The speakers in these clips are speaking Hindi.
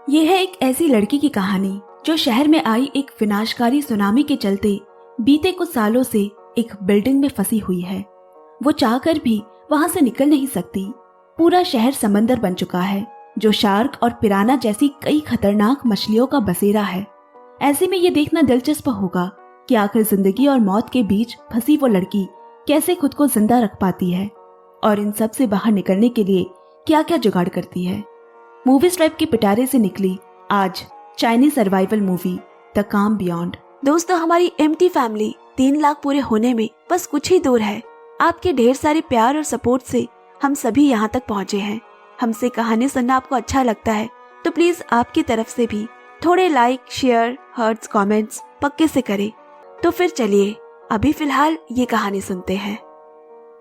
ये है एक ऐसी लड़की की कहानी जो शहर में आई एक विनाशकारी सुनामी के चलते बीते कुछ सालों से एक बिल्डिंग में फंसी हुई है। वो चाहकर भी वहां से निकल नहीं सकती। पूरा शहर समंदर बन चुका है जो शार्क और पिराना जैसी कई खतरनाक मछलियों का बसेरा है। ऐसे में ये देखना दिलचस्प होगा कि आखिर जिंदगी और मौत के बीच फंसी वो लड़की कैसे खुद को जिंदा रख पाती है और इन सब से बाहर निकलने के लिए क्या क्या जुगाड़ करती है। मूवी स्ट्राइप के पिटारे से निकली आज चाइनीज सर्वाइवल मूवी द काम बियॉन्ड। दोस्तों, हमारी एम्प्टी फैमिली 3 लाख पूरे होने में बस कुछ ही दूर है। आपके ढेर सारे प्यार और सपोर्ट से हम सभी यहाँ तक पहुँचे हैं। हमसे कहानी सुनना आपको अच्छा लगता है तो प्लीज आपकी तरफ से भी थोड़े लाइक, शेयर, हर्ट्स, कमेंट्स पक्के से करें। तो फिर चलिए अभी फिलहाल ये कहानी सुनते हैं।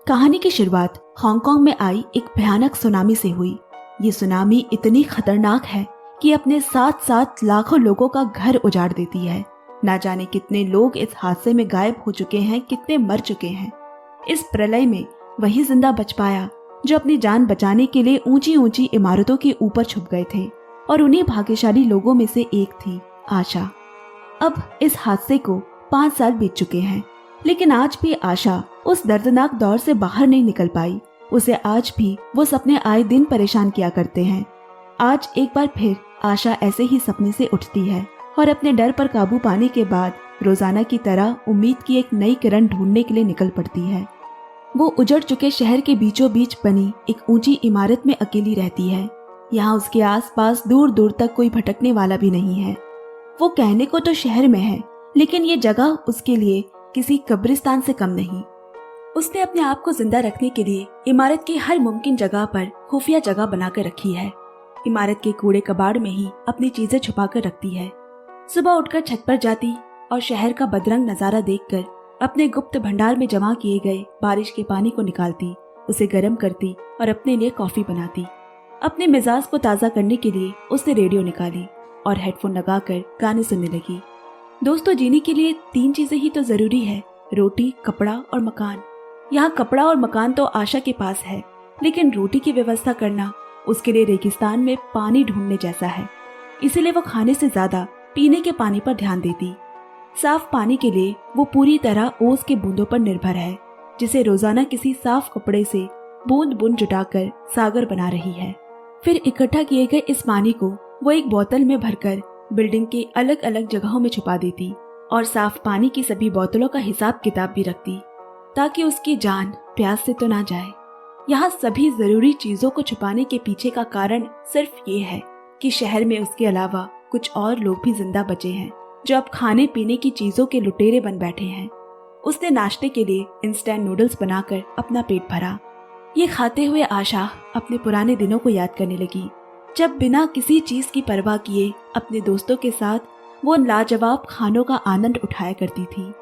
कहानी की शुरुआत हांगकांग में आई एक भयानक सुनामी से हुई। ये सुनामी इतनी खतरनाक है कि अपने साथ साथ लाखों लोगों का घर उजाड़ देती है। ना जाने कितने लोग इस हादसे में गायब हो चुके हैं, कितने मर चुके हैं। इस प्रलय में वही जिंदा बच पाया जो अपनी जान बचाने के लिए ऊंची ऊंची इमारतों के ऊपर छुप गए थे और उन्हीं भाग्यशाली लोगों में से एक थी आशा। अब इस हादसे को 5 साल बीत चुके हैं, लेकिन आज भी आशा उस दर्दनाक दौर से बाहर नहीं निकल पाई। उसे आज भी वो सपने आए दिन परेशान किया करते हैं। आज एक बार फिर आशा ऐसे ही सपने से उठती है और अपने डर पर काबू पाने के बाद रोजाना की तरह उम्मीद की एक नई किरण ढूंढने के लिए निकल पड़ती है। वो उजड़ चुके शहर के बीचों बीच बनी एक ऊंची इमारत में अकेली रहती है। यहाँ उसके आसपास दूर दूर तक कोई भटकने वाला भी नहीं है। वो कहने को तो शहर में है, लेकिन ये जगह उसके लिए किसी कब्रिस्तान से कम नहीं। उसने अपने आप को जिंदा रखने के लिए इमारत की हर मुमकिन जगह पर खुफिया जगह बनाकर रखी है। इमारत के कूड़े कबाड़ में ही अपनी चीजें छुपा कर रखती है। सुबह उठकर छत पर जाती और शहर का बदरंग नजारा देखकर अपने गुप्त भंडार में जमा किए गए बारिश के पानी को निकालती, उसे गर्म करती और अपने लिए कॉफी बनाती। अपने मिजाज को ताज़ा करने के लिए उसने रेडियो निकाली और हेडफोन लगाकर गाने सुनने लगी। दोस्तों, जीने के लिए 3 चीजें ही तो जरूरी है, रोटी, कपड़ा और मकान। यहाँ कपड़ा और मकान तो आशा के पास है, लेकिन रोटी की व्यवस्था करना उसके लिए रेगिस्तान में पानी ढूंढने जैसा है। इसीलिए वो खाने से ज्यादा पीने के पानी पर ध्यान देती। साफ पानी के लिए वो पूरी तरह ओस के बूंदों पर निर्भर है, जिसे रोजाना किसी साफ कपड़े से बूंद बूंद जुटाकर सागर बना रही है। फिर इकट्ठा किए गए इस पानी को वो एक बोतल में भरकर बिल्डिंग के अलग अलग जगहों में छुपा देती और साफ पानी की सभी बोतलों का हिसाब किताब भी रखती, ताकि उसकी जान प्यास से तो ना जाए। यहाँ सभी जरूरी चीजों को छुपाने के पीछे का कारण सिर्फ ये है कि शहर में उसके अलावा कुछ और लोग भी जिंदा बचे हैं जो अब खाने पीने की चीजों के लुटेरे बन बैठे हैं। उसने नाश्ते के लिए इंस्टेंट नूडल्स बनाकर अपना पेट भरा। ये खाते हुए आशा अपने पुराने दिनों को याद करने लगी, जब बिना किसी चीज की परवाह किए अपने दोस्तों के साथ वो लाजवाब खानों का आनंद उठाया करती थी।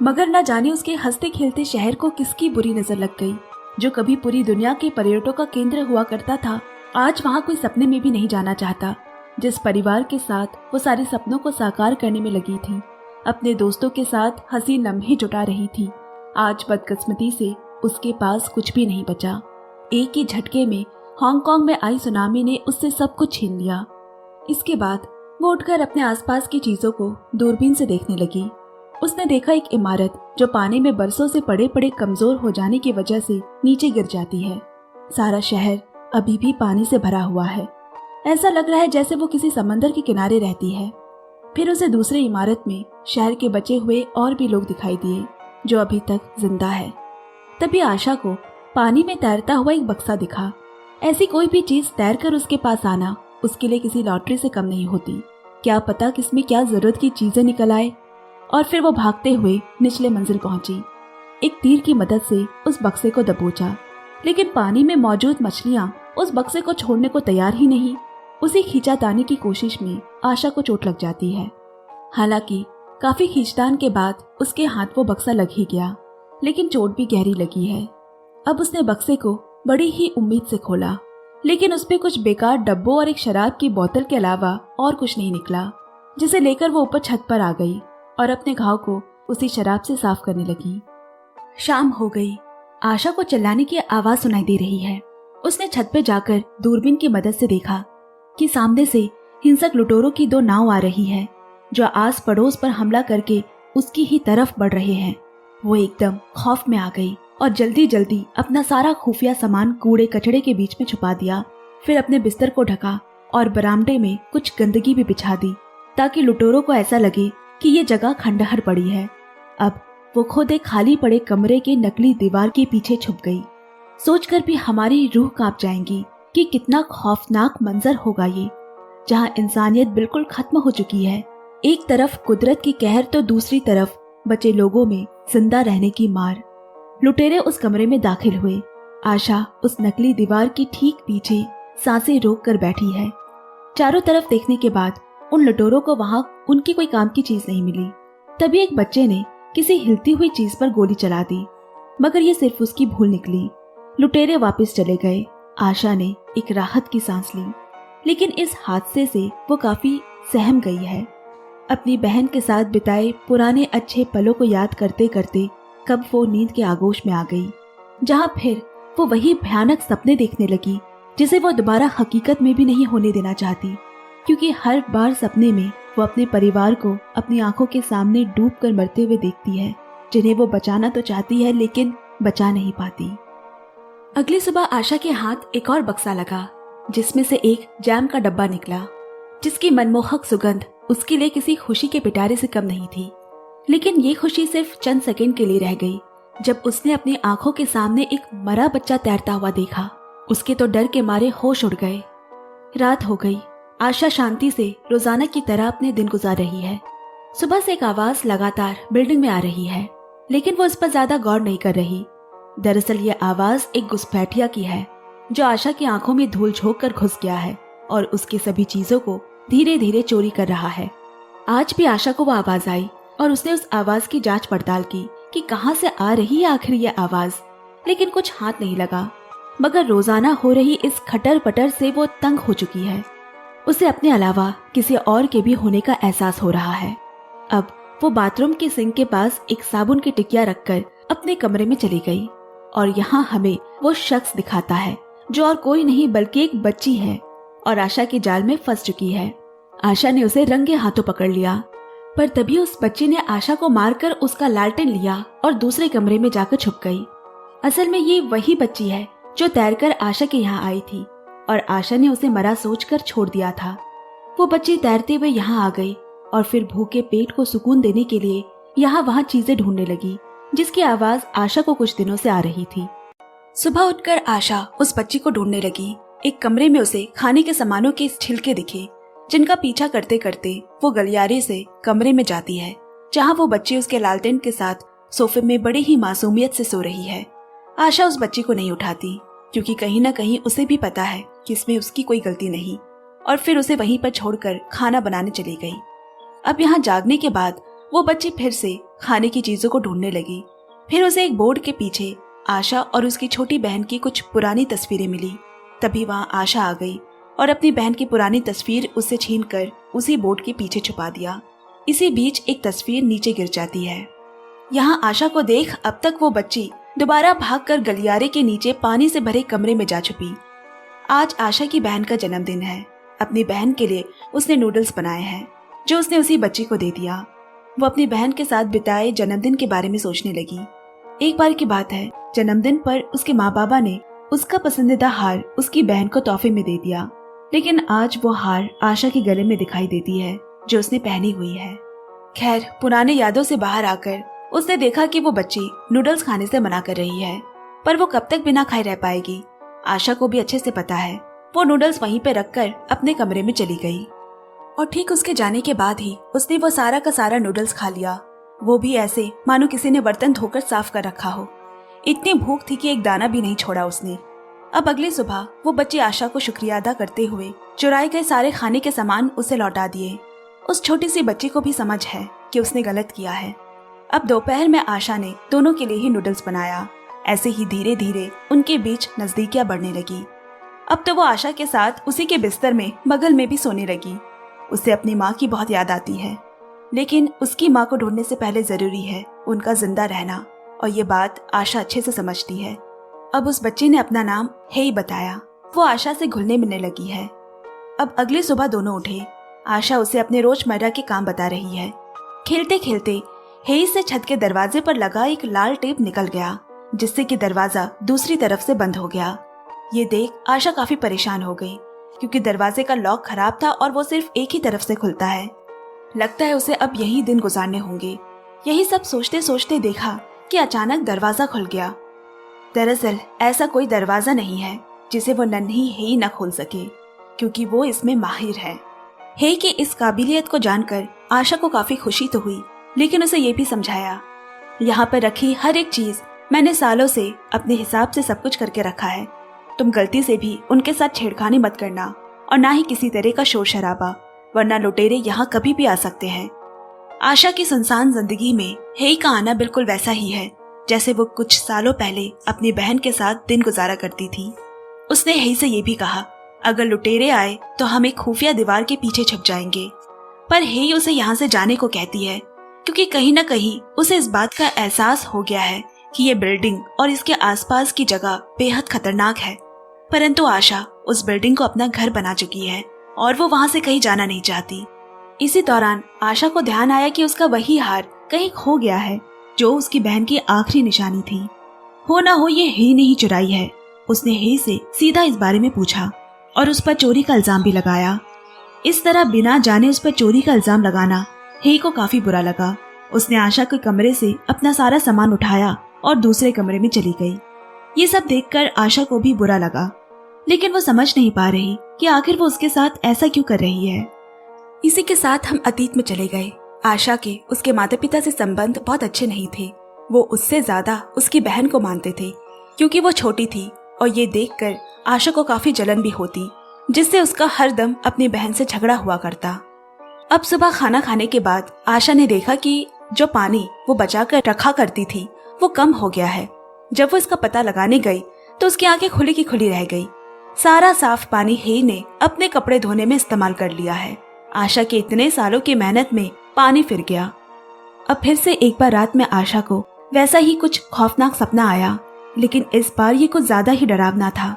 मगर न जाने उसके हंसते खेलते शहर को किसकी बुरी नजर लग गई। जो कभी पूरी दुनिया के पर्यटकों का केंद्र हुआ करता था, आज वहाँ कोई सपने में भी नहीं जाना चाहता। जिस परिवार के साथ वो सारे सपनों को साकार करने में लगी थी, अपने दोस्तों के साथ हंसी लम्हे जुटा रही थी, आज बदकिस्मती से उसके पास कुछ भी नहीं बचा। एक ही झटके में हांगकांग में आई सुनामी ने उससे सब कुछ छीन लिया। इसके बाद वो उठकर अपने आसपास की चीजों को दूरबीन से देखने लगी। उसने देखा एक इमारत जो पानी में बरसों से पड़े पड़े कमजोर हो जाने की वजह से नीचे गिर जाती है। सारा शहर अभी भी पानी से भरा हुआ है। ऐसा लग रहा है जैसे वो किसी समंदर के किनारे रहती है। फिर उसे दूसरी इमारत में शहर के बचे हुए और भी लोग दिखाई दिए जो अभी तक जिंदा है। तभी आशा को पानी में तैरता हुआ एक बक्सा दिखा। ऐसी कोई भी चीज तैरकर उसके पास आना उसके लिए किसी लॉटरी से कम नहीं होती। क्या पता किसमें क्या जरूरत की चीजें निकल आए। और फिर वो भागते हुए निचले मंजिल पहुंची। एक तीर की मदद से उस बक्से को दबोचा, लेकिन पानी में मौजूद मछलियां उस बक्से को छोड़ने को तैयार ही नहीं। उसे खींचातानी की कोशिश में आशा को चोट लग जाती है। हालांकि काफी खींचतान के बाद उसके हाथ वो बक्सा लग ही गया, लेकिन चोट भी गहरी लगी है। अब उसने बक्से को बड़ी ही उम्मीद से खोला, लेकिन उसपे कुछ बेकार डब्बों और एक शराब की बोतल के अलावा और कुछ नहीं निकला, जिसे लेकर वो ऊपर छत पर आ गई और अपने घाव को उसी शराब से साफ करने लगी। शाम हो गई। आशा को चिल्लाने की आवाज सुनाई दे रही है। उसने छत पे जाकर दूरबीन की मदद से देखा कि सामने से हिंसक लुटेरों की 2 नाव आ रही है जो आस पड़ोस पर हमला करके उसकी ही तरफ बढ़ रहे हैं। वो एकदम खौफ में आ गई और जल्दी जल्दी अपना सारा खुफिया सामान कूड़े कचड़े के बीच में छुपा दिया। फिर अपने बिस्तर को ढका और बरामदे में कुछ गंदगी भी बिछा दी ताकि लुटेरों को ऐसा लगे कि ये जगह खंडहर पड़ी है। अब वो खुद एक खाली पड़े कमरे के नकली दीवार के पीछे छुप गई। सोचकर भी हमारी रूह कांप जाएंगी कि कितना खौफनाक मंजर होगा ये, जहां इंसानियत बिल्कुल खत्म हो चुकी है। एक तरफ कुदरत की कहर तो दूसरी तरफ बचे लोगों में जिंदा रहने की मार। लुटेरे उस कमरे में दाखिल हुए। आशा उस नकली दीवार के ठीक पीछे सांसें रोक कर बैठी है। चारों तरफ देखने के बाद उन लुटेरों को वहां उनकी कोई काम की चीज नहीं मिली। तभी एक बच्चे ने किसी हिलती हुई चीज पर गोली चला दी, मगर ये सिर्फ उसकी भूल निकली। लुटेरे वापस चले गए। आशा ने एक राहत की सांस ली, लेकिन इस हादसे से वो काफी सहम गई है। अपनी बहन के साथ बिताए पुराने अच्छे पलों को याद करते करते कब वो नींद के आगोश में आ गई, जहां फिर वो वही भयानक सपने देखने लगी जिसे वो दोबारा हकीकत में भी नहीं होने देना चाहती, क्योंकि हर बार सपने में वो अपने परिवार को अपनी आंखों के सामने डूब कर मरते हुए देखती है, जिन्हें वो बचाना तो चाहती है लेकिन बचा नहीं पाती। अगली सुबह आशा के हाथ एक और बक्सा लगा जिसमें से एक जैम का डब्बा निकला, जिसकी मनमोहक सुगंध उसके लिए किसी खुशी के पिटारे से कम नहीं थी। लेकिन ये खुशी सिर्फ चंद सेकंड के लिए रह गई जब उसने अपनी आंखों के सामने एक मरा बच्चा तैरता हुआ देखा। उसके तो डर के मारे होश उड़ गए। रात हो गई। आशा शांति से रोजाना की तरह अपने दिन गुजार रही है। सुबह से एक आवाज लगातार बिल्डिंग में आ रही है, लेकिन वो इस पर ज्यादा गौर नहीं कर रही। दरअसल ये आवाज एक घुसपैठिया की है जो आशा की आंखों में धूल झोंक कर घुस गया है और उसकी सभी चीजों को धीरे धीरे चोरी कर रहा है। आज भी आशा को वो आवाज आई और उसने उस आवाज की जांच पड़ताल की कि कहां से आ रही है आखिर ये आवाज, लेकिन कुछ हाथ नहीं लगा। मगर रोजाना हो रही इस खटर पटर से वो तंग हो चुकी है। उसे अपने अलावा किसी और के भी होने का एहसास हो रहा है। अब वो बाथरूम के सिंक के पास एक साबुन की टिकिया रखकर अपने कमरे में चली गई और यहाँ हमें वो शख्स दिखाता है जो और कोई नहीं बल्कि एक बच्ची है और आशा के जाल में फंस चुकी है। आशा ने उसे रंगे हाथों पकड़ लिया, पर तभी उस बच्ची ने आशा को मारकर उसका लालटेन लिया और दूसरे कमरे में जाकर छुप गई। असल में ये वही बच्ची है जो तैरकर आशा के यहाँ आई थी और आशा ने उसे मरा सोचकर छोड़ दिया था। वो बच्ची तैरते हुए यहाँ आ गई और फिर भूखे पेट को सुकून देने के लिए यहाँ वहाँ चीजें ढूंढने लगी, जिसकी आवाज आशा को कुछ दिनों से आ रही थी। सुबह उठकर आशा उस बच्ची को ढूंढने लगी। एक कमरे में उसे खाने के सामानों के छिलके दिखे, जिनका पीछा करते करते वो गलियारे से कमरे में जाती है, जहाँ वो बच्ची उसके लालटेन के साथ सोफे में बड़ी ही मासूमियत से सो रही है। आशा उस बच्ची को नहीं उठाती, क्योंकि कहीं न कहीं उसे भी पता है कि इसमें उसकी कोई गलती नहीं, और फिर उसे वहीं पर छोड़कर खाना बनाने चली गई। अब यहाँ जागने के बाद वो बच्ची फिर से खाने की चीजों को ढूंढने लगी। फिर उसे एक बोर्ड के पीछे आशा और उसकी छोटी बहन की कुछ पुरानी तस्वीरें मिली। तभी वहाँ आशा आ गई और अपनी बहन की पुरानी तस्वीर उससे छीनकर उसी बोर्ड के पीछे छुपा दिया। इसी बीच एक तस्वीर नीचे गिर जाती है। यहाँ आशा को देख अब तक वो बच्ची दोबारा भागकर गलियारे के नीचे पानी से भरे कमरे में जा छुपी। आज आशा की बहन का जन्मदिन है। अपनी बहन के लिए उसने नूडल्स बनाए हैं जो उसने उसी बच्ची को दे दिया। वो अपनी बहन के साथ बिताए जन्मदिन के बारे में सोचने लगी। एक बार की बात है, जन्मदिन पर उसके माँ बाबा ने उसका पसंदीदा हार उसकी बहन को तोहफे में दे दिया, लेकिन आज वो हार आशा के गले में दिखाई देती है जो उसने पहनी हुई है। खैर, पुराने यादों से बाहर आकर उसने देखा कि वो बच्ची नूडल्स खाने से मना कर रही है, पर वो कब तक बिना खाए रह पाएगी। आशा को भी अच्छे से पता है। वो नूडल्स वहीं पे रखकर अपने कमरे में चली गई और ठीक उसके जाने के बाद ही उसने वो सारा का सारा नूडल्स खा लिया, वो भी ऐसे मानो किसी ने बर्तन धोकर साफ कर रखा हो। इतनी भूख थी कि एक दाना भी नहीं छोड़ा उसने। अब अगली सुबह वो बच्ची आशा को शुक्रिया अदा करते हुए चुराए गए सारे खाने के सामान उसे लौटा दिए। उस छोटी सी बच्ची को भी समझ है कि उसने गलत किया है। अब दोपहर में आशा ने दोनों के लिए ही नूडल्स बनाया। ऐसे ही धीरे धीरे उनके बीच नजदीकियां बढ़ने लगी। अब तो वो आशा के साथ उसी के बिस्तर में बगल में भी सोने लगी। उसे अपनी माँ की बहुत याद आती है, लेकिन उसकी माँ को ढूंढने से पहले जरूरी है उनका जिंदा रहना, और ये बात आशा अच्छे से समझती है। अब उस बच्ची ने अपना नाम हेई बताया। वो आशा से घुलने मिलने लगी है। अब अगली सुबह दोनों उठे आशा उसे अपने रोजमर्रा के काम बता रही है। खेलते खेलते हेई से छत के दरवाजे पर लगा एक लाल टेप निकल गया, जिससे कि दरवाजा दूसरी तरफ से बंद हो गया। ये देख आशा काफी परेशान हो गई, क्योंकि दरवाजे का लॉक खराब था और वो सिर्फ एक ही तरफ से खुलता है। लगता है उसे अब यही दिन गुजारने होंगे। यही सब सोचते सोचते देखा कि अचानक दरवाजा खुल गया। दरअसल ऐसा कोई दरवाजा नहीं है जिसे वो नन्ही हेई न खोल सके, क्योंकि वो इसमें माहिर है। हेई की इस काबिलियत को जानकर आशा को काफी खुशी तो हुई, लेकिन उसे ये भी समझाया, यहाँ पर रखी हर एक चीज मैंने सालों से अपने हिसाब से सब कुछ करके रखा है। तुम गलती से भी उनके साथ छेड़खानी मत करना और ना ही किसी तरह का शोर शराबा, वरना लुटेरे यहाँ कभी भी आ सकते हैं। आशा की सुनसान जिंदगी में हेई का आना बिल्कुल वैसा ही है जैसे वो कुछ सालों पहले अपनी बहन के साथ दिन गुजारा करती थी। उसने हेई से ये भी कहा, अगर लुटेरे आए तो हम एक खुफिया दीवार के पीछे छुप जाएंगे। पर हेई उसे यहाँ से जाने को कहती है, क्योंकि कहीं न कहीं उसे इस बात का एहसास हो गया है कि ये बिल्डिंग और इसके आसपास की जगह बेहद खतरनाक है। परंतु आशा उस बिल्डिंग को अपना घर बना चुकी है और वो वहाँ से कहीं जाना नहीं चाहती। इसी दौरान आशा को ध्यान आया कि उसका वही हार कहीं खो गया है जो उसकी बहन की आखिरी निशानी थी। हो ना हो ये हेई ने ही चुराई है। उसने हेई से सीधा इस बारे में पूछा और उस पर चोरी का इल्जाम भी लगाया। इस तरह बिना जाने उस पर चोरी का इल्जाम लगाना हेई को काफी बुरा लगा। उसने आशा के कमरे से अपना सारा सामान उठाया और दूसरे कमरे में चली गई। ये सब देखकर आशा को भी बुरा लगा, लेकिन वो समझ नहीं पा रही कि आखिर वो उसके साथ ऐसा क्यों कर रही है। इसी के साथ हम अतीत में चले गए। आशा के उसके माता पिता से संबंध बहुत अच्छे नहीं थे। वो उससे ज्यादा उसकी बहन को मानते थे, क्योंकि वो छोटी थी और ये देखकर आशा को काफी जलन भी होती, जिससे उसका हर दम अपनी बहन से झगड़ा हुआ करता। अब सुबह खाना खाने के बाद आशा ने देखा कि जो पानी वो बचा कर रखा करती थी वो कम हो गया है। जब वो इसका पता लगाने गई तो उसकी आंखें खुली की खुली रह गई। सारा साफ पानी हेई ने अपने कपड़े धोने में इस्तेमाल कर लिया है। आशा के इतने सालों की मेहनत में पानी फिर गया। अब फिर से एक बार रात में आशा को वैसा ही कुछ खौफनाक सपना आया, लेकिन इस बार ये कुछ ज्यादा ही डरावना था।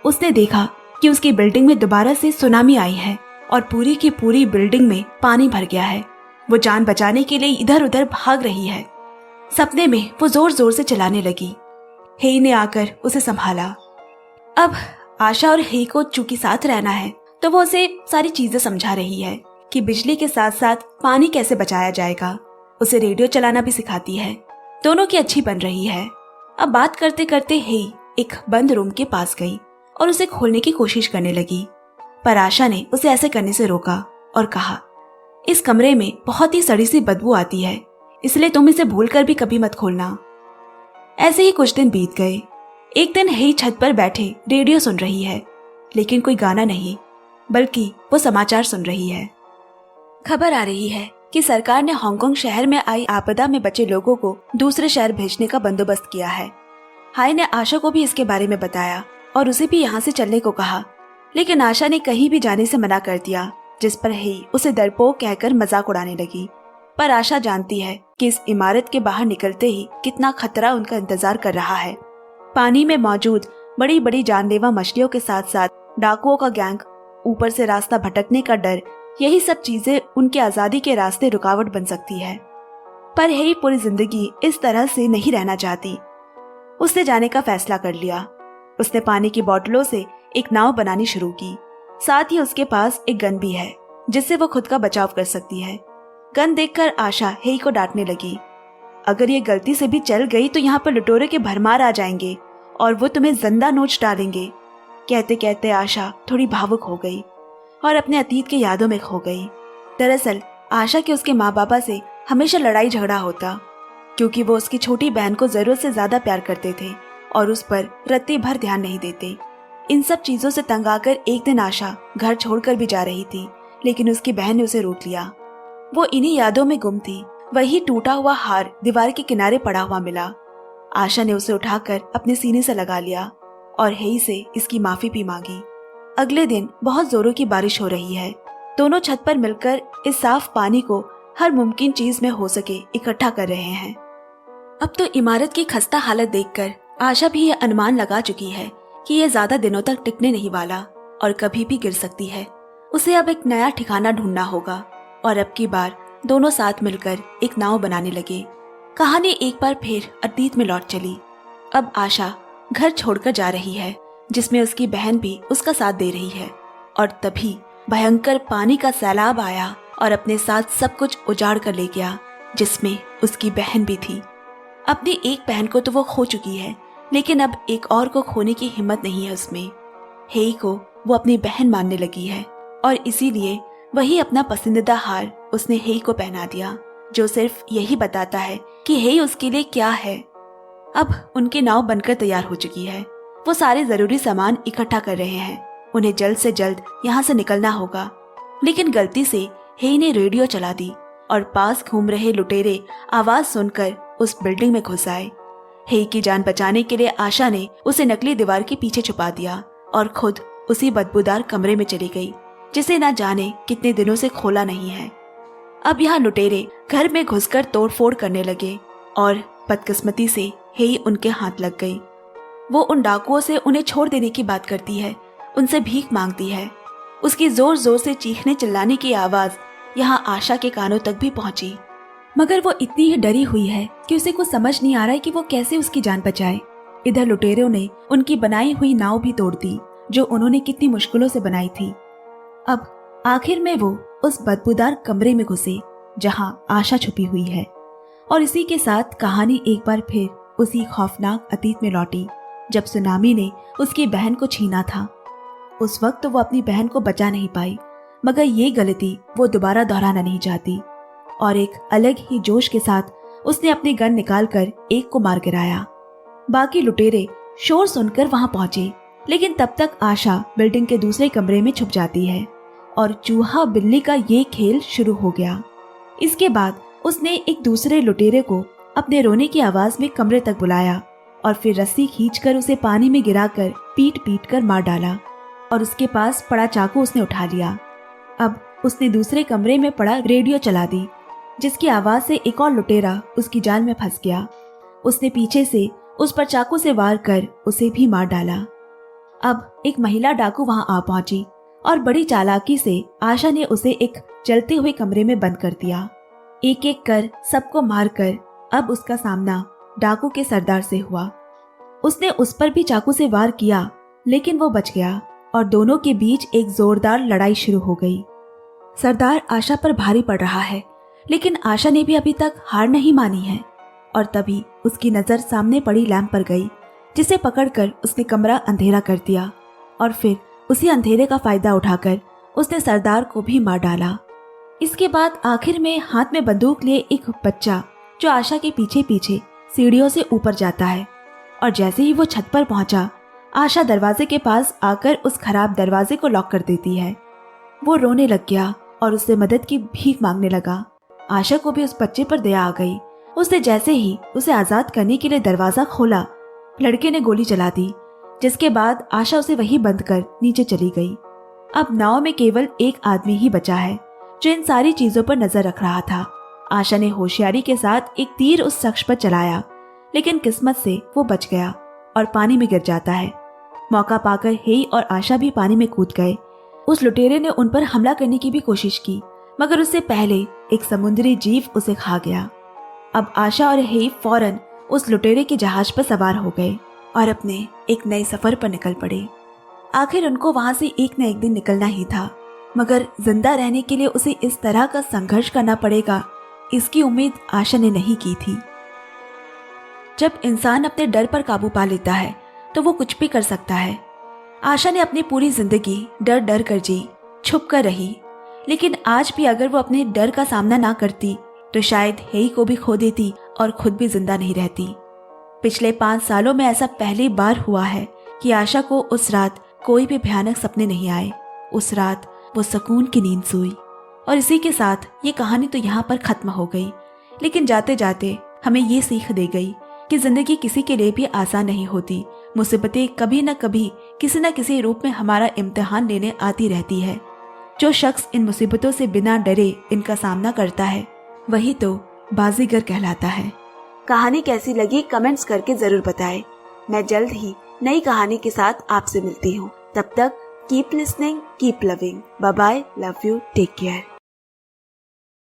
उसने देखा कि उसकी बिल्डिंग में दोबारा से सुनामी आई है और पूरी की पूरी बिल्डिंग में पानी भर गया है। वो जान बचाने के लिए इधर उधर भाग रही है। सपने में वो जोर जोर से चिल्लाने लगी। हेई ने आकर उसे संभाला। अब आशा और हेई को चूंकि साथ रहना है तो वो उसे सारी चीजें समझा रही है कि बिजली के साथ साथ पानी कैसे बचाया जाएगा। उसे रेडियो चलाना भी सिखाती है। दोनों की अच्छी बन रही है। अब बात करते करते हेई एक बंद रूम के पास गई और उसे खोलने की कोशिश करने लगी, पर आशा ने उसे ऐसे करने से रोका और कहा, इस कमरे में बहुत ही सड़ी सी बदबू आती है, इसलिए तुम इसे भूलकर भी कभी मत खोलना। ऐसे ही कुछ दिन बीत गए। एक दिन हेई छत पर बैठे रेडियो सुन रही है, लेकिन कोई गाना नहीं, बल्कि वो समाचार सुन रही है। खबर आ रही है कि सरकार ने हांगकांग शहर में आई आपदा में बचे लोगों को दूसरे शहर भेजने का बंदोबस्त किया है। हाय ने आशा को भी इसके बारे में बताया और उसे भी यहाँ से चलने को कहा, लेकिन आशा ने कहीं भी जाने से मना कर दिया, जिस पर हेई उसे डरपोक कहकर मजाक उड़ाने लगी। पर आशा जानती है कि इस इमारत के बाहर निकलते ही कितना खतरा उनका इंतजार कर रहा है। पानी में मौजूद बड़ी बड़ी जानलेवा मछलियों के साथ साथ डाकुओं का गैंग, ऊपर से रास्ता भटकने का डर, यही सब चीजें उनकी आजादी के रास्ते रुकावट बन सकती है। पर हेई पूरी जिंदगी इस तरह से नहीं रहना चाहती। उसने जाने का फैसला कर लिया। उसने पानी की बोतलों से एक नाव बनानी शुरू की। साथ ही उसके पास एक गन भी है, जिससे वो खुद का बचाव कर सकती है। गन देखकर आशा हेई को डांटने लगी, अगर ये गलती से भी चल गई तो यहाँ पर लुटेरों के भरमार आ जाएंगे और वो तुम्हें जिंदा नोच डालेंगे। कहते कहते आशा थोड़ी भावुक हो गई और अपने अतीत के यादों में खो गई। दरअसल आशा के उसके माँ बाबा से हमेशा लड़ाई झगड़ा होता, क्योंकि वो उसकी छोटी बहन को जरूरत से ज्यादा प्यार करते थे और उस पर रत्ती भर ध्यान नहीं देते। इन सब चीजों से तंग आकर एक दिन आशा घर छोड़कर भी जा रही थी, लेकिन उसकी बहन ने उसे रोक लिया। वो इन्हीं यादों में गुम थी। वही टूटा हुआ हार दीवार के किनारे पड़ा हुआ मिला। आशा ने उसे उठाकर अपने सीने से लगा लिया और हेई से इसकी माफी भी मांगी। अगले दिन बहुत जोरों की बारिश हो रही है। दोनों छत पर मिलकर इस साफ पानी को हर मुमकिन चीज में हो सके इकट्ठा कर रहे हैं। अब तो इमारत की खस्ता हालत देखकर आशा भी ये अनुमान लगा चुकी है कि ये ज्यादा दिनों तक टिकने नहीं वाला और कभी भी गिर सकती है। उसे अब एक नया ठिकाना ढूंढना होगा और अब की बार दोनों साथ मिलकर एक नाव बनाने लगे। कहानी एक बार फिर अतीत में लौट चली। अब आशा घर छोड़कर जा रही है, जिसमें उसकी बहन भी उसका साथ दे रही है। और तभी भयंकर पानी का सैलाब आया और अपने साथ सब कुछ उजाड़ कर ले गया, जिसमें उसकी बहन भी थी। अपनी एक बहन को तो वो खो चुकी है, लेकिन अब एक और को खोने की हिम्मत नहीं है उसमें। हेई को वो अपनी बहन मानने लगी है और इसीलिए वही अपना पसंदीदा हार उसने हेई को पहना दिया, जो सिर्फ यही बताता है कि हेई उसके लिए क्या है। अब उनकी नाव बनकर तैयार हो चुकी है। वो सारे जरूरी सामान इकट्ठा कर रहे हैं। उन्हें जल्द से जल्द यहाँ से निकलना होगा। लेकिन गलती से हेई ने रेडियो चला दी और पास घूम रहे लुटेरे आवाज सुनकर उस बिल्डिंग में घुस आए। हेई की जान बचाने के लिए आशा ने उसे नकली दीवार के पीछे छुपा दिया और खुद उसी बदबूदार कमरे में चली गई, जिसे ना जाने कितने दिनों से खोला नहीं है। अब यहाँ लुटेरे घर में घुसकर तोड़फोड़ करने लगे और बदकिस्मती से हेई उनके हाथ लग गई। वो उन डाकुओं से उन्हें छोड़ देने की बात करती है, उनसे भीख मांगती है। उसकी जोर जोर से चीखने चिल्लाने की आवाज यहाँ आशा के कानों तक भी पहुंची, मगर वो इतनी ही डरी हुई है कि उसे कुछ समझ नहीं आ रहा है कि वो कैसे उसकी जान बचाए। इधर लुटेरों ने उनकी बनाई हुई नाव भी तोड़ दी, जो उन्होंने कितनी मुश्किलों से बनाई थी। अब आखिर में वो उस बदबूदार कमरे में घुसे जहां आशा छुपी हुई है। और इसी के साथ कहानी एक बार फिर उसी खौफनाक अतीत में लौटी, जब सुनामी ने उसकी बहन को छीना था। उस वक्त वो अपनी बहन को बचा नहीं पाई, मगर ये गलती वो दोबारा दोहराना नहीं चाहती और एक अलग ही जोश के साथ उसने अपनी गन निकालकर एक को मार गिराया। बाकी लुटेरे शोर सुनकर वहां पहुंचे, लेकिन तब तक आशा बिल्डिंग के दूसरे कमरे में छुप जाती है और चूहा बिल्ली का ये खेल शुरू हो गया। इसके बाद उसने एक दूसरे लुटेरे को अपने रोने की आवाज में कमरे तक बुलाया और फिर रस्सी खींचकर उसे पानी में गिराकर पीट पीट कर मार डाला और उसके पास पड़ा चाकू उसने उठा लिया। अब उसने दूसरे कमरे में पड़ा रेडियो चला दी, जिसकी आवाज से एक और लुटेरा उसकी जाल में फंस गया। उसने पीछे से उस पर चाकू से वार कर उसे भी मार डाला। अब एक महिला डाकू वहां आ पहुंची और बड़ी चालाकी से आशा ने उसे एक जलते हुए कमरे में बंद कर दिया। एक एक कर सबको मारकर अब उसका सामना डाकू के सरदार से हुआ। उसने उस पर भी चाकू से वार किया, लेकिन वो बच गया और दोनों के बीच एक जोरदार लड़ाई शुरू हो गई। सरदार आशा पर भारी पड़ रहा है, लेकिन आशा ने भी अभी तक हार नहीं मानी है। और तभी उसकी नजर सामने पड़ी लैंप पर गई, जिसे पकड़कर उसने कमरा अंधेरा कर दिया और फिर उसी अंधेरे का फायदा उठाकर उसने सरदार को भी मार डाला। इसके बाद आखिर में हाथ में बंदूक लिए एक बच्चा जो आशा के पीछे पीछे सीढ़ियों से ऊपर जाता है और जैसे ही वो छत पर पहुंचा, आशा दरवाजे के पास आकर उस खराब दरवाजे को लॉक कर देती है। वो रोने लग गया और उससे मदद की भीख मांगने लगा। आशा को भी उस बच्चे पर दया आ गई। उसने जैसे ही उसे आजाद करने के लिए दरवाजा खोला, लड़के ने गोली चला दी, जिसके बाद आशा उसे वहीं बंद कर नीचे चली गई। अब नाव में केवल एक आदमी ही बचा है जो इन सारी चीजों पर नजर रख रहा था। आशा ने होशियारी के साथ एक तीर उस शख्स पर चलाया, लेकिन किस्मत से वो बच गया और पानी में गिर जाता है। मौका पाकर हेई और आशा भी पानी में कूद गए। उस लुटेरे ने उन पर हमला करने की भी कोशिश की, मगर उससे पहले एक समुद्री जीव उसे खा गया। अब आशा और हेई फौरन उस लुटेरे के जहाज पर सवार हो गए और अपने एक नए सफर पर निकल पड़े। आखिर उनको वहां से एक न एक दिन निकलना ही था, मगर जिंदा रहने के लिए उसे इस तरह का संघर्ष करना पड़ेगा, इसकी उम्मीद आशा ने नहीं की थी। जब इंसान अपने डर पर काबू पा लेता है तो वो कुछ भी कर सकता है। आशा ने अपनी पूरी जिंदगी डर डर कर जी, छुप कर रही, लेकिन आज भी अगर वो अपने डर का सामना ना करती तो शायद हेई को भी खो देती और खुद भी जिंदा नहीं रहती। पिछले 5 सालों में ऐसा पहली बार हुआ है कि आशा को उस रात कोई भी भयानक सपने नहीं आए। उस रात वो सुकून की नींद सोई। और इसी के साथ ये कहानी तो यहाँ पर खत्म हो गई, लेकिन जाते जाते हमें ये सीख दे गई कि जिंदगी किसी के लिए भी आसान नहीं होती। मुसीबतें कभी न कभी किसी न किसी रूप में हमारा इम्तिहान लेने आती रहती है। जो शख्स इन मुसीबतों से बिना डरे इनका सामना करता है, वही तो बाजीगर कहलाता है। कहानी कैसी लगी कमेंट्स करके जरूर बताएं। मैं जल्द ही नई कहानी के साथ आपसे मिलती हूँ। तब तक keep listening, keep loving. Bye bye, love you, take care.